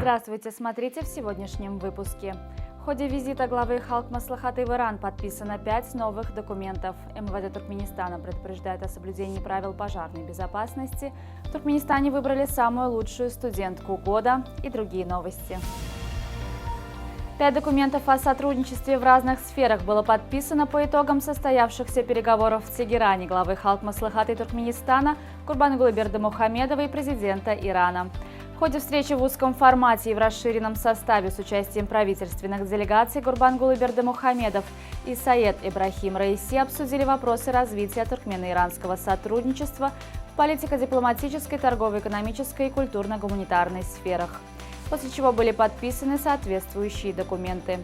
Здравствуйте, смотрите в сегодняшнем выпуске. В ходе визита главы Халк Маслахаты в Иран подписано 5 новых документов. МВД Туркменистана предупреждает о соблюдении правил пожарной безопасности. В Туркменистане выбрали самую лучшую студентку года и другие новости. 5 документов о сотрудничестве в разных сферах было подписано по итогам состоявшихся переговоров в Тегеране главы Халк Маслахаты Туркменистана Гурбангулы Бердымухамедовой и президента Ирана. В ходе встречи в узком формате и в расширенном составе с участием правительственных делегаций Гурбангулы Бердымухамедов и Саед Ибрахим Раиси обсудили вопросы развития туркмено-иранского сотрудничества в политико-дипломатической, торгово-экономической и культурно-гуманитарной сферах, после чего были подписаны соответствующие документы.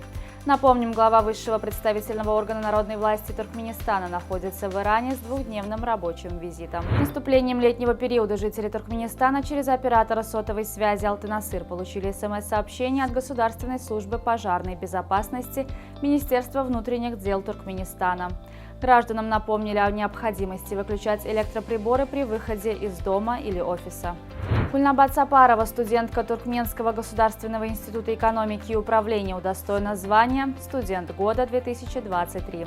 Напомним, глава высшего представительного органа народной власти Туркменистана находится в Иране с двухдневным рабочим визитом. С наступлением летнего периода жители Туркменистана через оператора сотовой связи Алты-Насыр получили СМС-сообщение от Государственной службы пожарной безопасности Министерства внутренних дел Туркменистана. Гражданам напомнили о необходимости выключать электроприборы при выходе из дома или офиса. Гульнабад Сапарова, студентка Туркменского государственного института экономики и управления, удостоена звания «Студент года-2023».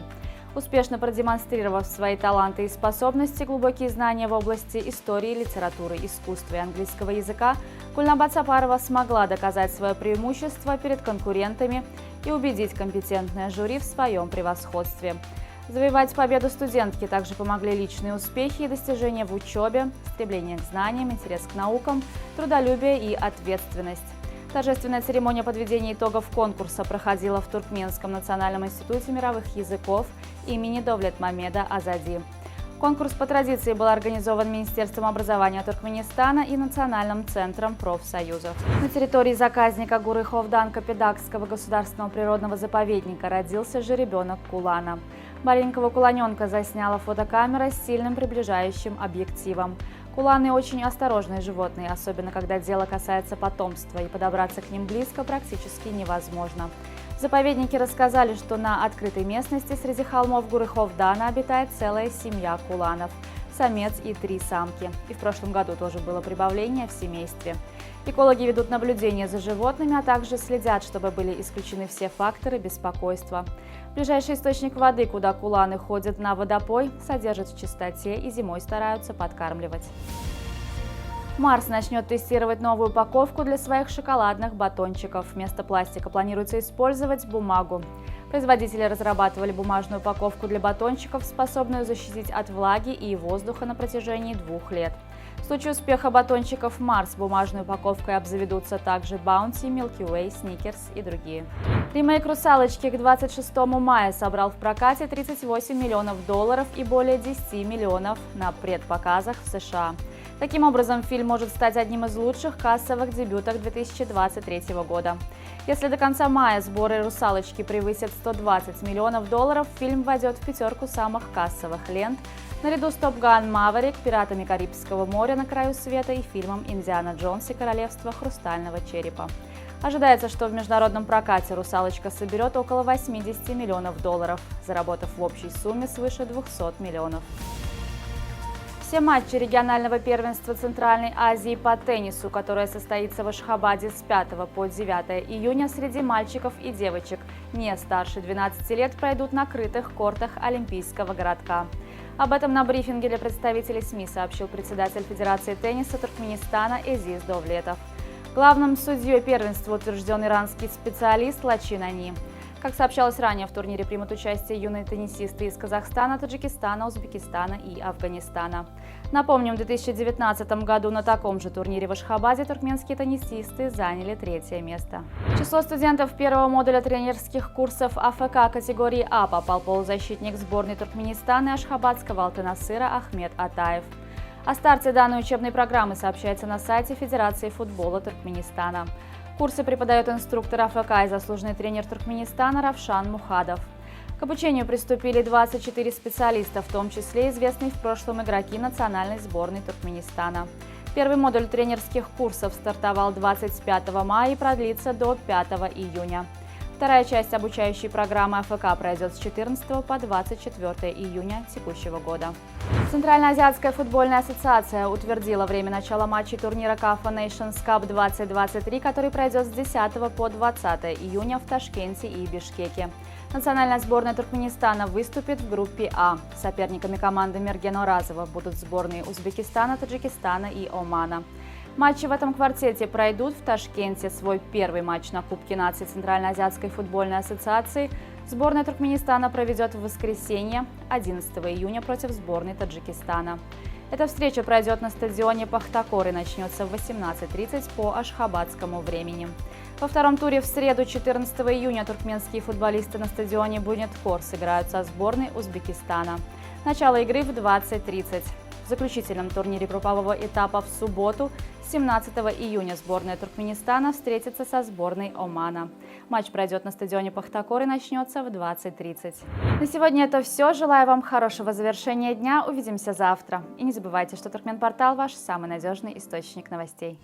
Успешно продемонстрировав свои таланты и способности, глубокие знания в области истории, литературы, искусства и английского языка, Гульнабад Сапарова смогла доказать свое преимущество перед конкурентами и убедить компетентное жюри в своем превосходстве. Завоевать победу студентки также помогли личные успехи и достижения в учебе, стремление к знаниям, интерес к наукам, трудолюбие и ответственность. Торжественная церемония подведения итогов конкурса проходила в Туркменском национальном институте мировых языков имени Довлетмамеда Азади. Конкурс по традиции был организован Министерством образования Туркменистана и Национальным центром профсоюзов. На территории заказника Гуры Ховдан Капедакского государственного природного заповедника родился жеребенок кулана. Маленького куланенка засняла фотокамера с сильным приближающим объективом. Куланы очень осторожные животные, особенно когда дело касается потомства, и подобраться к ним близко практически невозможно. В заповеднике рассказали, что на открытой местности среди холмов Гуры Ховдана обитает целая семья куланов – самец и 3 самки. И в прошлом году тоже было прибавление в семействе. Экологи ведут наблюдение за животными, а также следят, чтобы были исключены все факторы беспокойства. Ближайший источник воды, куда куланы ходят на водопой, содержат в чистоте и зимой стараются подкармливать. Марс начнет тестировать новую упаковку для своих шоколадных батончиков. Вместо пластика планируется использовать бумагу. Производители разрабатывали бумажную упаковку для батончиков, способную защитить от влаги и воздуха на протяжении 2 лет. В случае успеха батончиков Марс бумажной упаковкой обзаведутся также Bounty, Milky Way, Snickers и другие. Ремейк «Русалочки» к 26 мая собрал в прокате $38 миллионов и более 10 миллионов на предпоказах в США. Таким образом, фильм может стать одним из лучших кассовых дебютов 2023 года. Если до конца мая сборы «Русалочки» превысят $120 миллионов, фильм войдет в 5 самых кассовых лент, наряду с «Топ Ган Маверик», «Пиратами Карибского моря на краю света» и фильмом «Индиана Джонс и королевство хрустального черепа». Ожидается, что в международном прокате «Русалочка» соберет около $80 миллионов, заработав в общей сумме свыше 200 миллионов. Все матчи регионального первенства Центральной Азии по теннису, которое состоится в Ашхабаде с 5 по 9 июня, среди мальчиков и девочек не старше 12 лет пройдут на крытых кортах Олимпийского городка. Об этом на брифинге для представителей СМИ сообщил председатель Федерации тенниса Туркменистана Эзиз Довлетов. Главным судьей первенства утвержден иранский специалист Лачин Ани. Как сообщалось ранее, в турнире примут участие юные теннисисты из Казахстана, Таджикистана, Узбекистана и Афганистана. Напомним, в 2019 году на таком же турнире в Ашхабаде туркменские теннисисты заняли 3-е место. В число студентов первого модуля тренерских курсов АФК категории А попал полузащитник сборной Туркменистана и Ашхабадского Алты-Насыра Ахмед Атаев. О старте данной учебной программы сообщается на сайте Федерации футбола Туркменистана. Курсы преподает инструктор АФК и заслуженный тренер Туркменистана Равшан Мухадов. К обучению приступили 24 специалиста, в том числе известные в прошлом игроки национальной сборной Туркменистана. Первый модуль тренерских курсов стартовал 25 мая и продлится до 5 июня. Вторая часть обучающей программы АФК пройдет с 14 по 24 июня текущего года. Центральноазиатская футбольная ассоциация утвердила время начала матчей турнира CAF Nations Cup 2023, который пройдет с 10 по 20 июня в Ташкенте и Бишкеке. Национальная сборная Туркменистана выступит в группе А. Соперниками команды Мергена Оразова будут сборные Узбекистана, Таджикистана и Омана. Матчи в этом квартете пройдут в Ташкенте. Свой первый матч на Кубке наций Центральноазиатской футбольной ассоциации сборная Туркменистана проведет в воскресенье, 11 июня, против сборной Таджикистана. Эта встреча пройдет на стадионе Пахтакор и начнется в 18:30 по ашхабадскому времени. Во втором туре в среду, 14 июня, туркменские футболисты на стадионе Буниткор сыграют со сборной Узбекистана. Начало игры в 20:30. В заключительном турнире группового этапа в субботу, 17 июня, сборная Туркменистана встретится со сборной Омана. Матч пройдет на стадионе Пахтакор и начнется в 20:30. На сегодня это все. Желаю вам хорошего завершения дня. Увидимся завтра. И не забывайте, что Туркменпортал – ваш самый надежный источник новостей.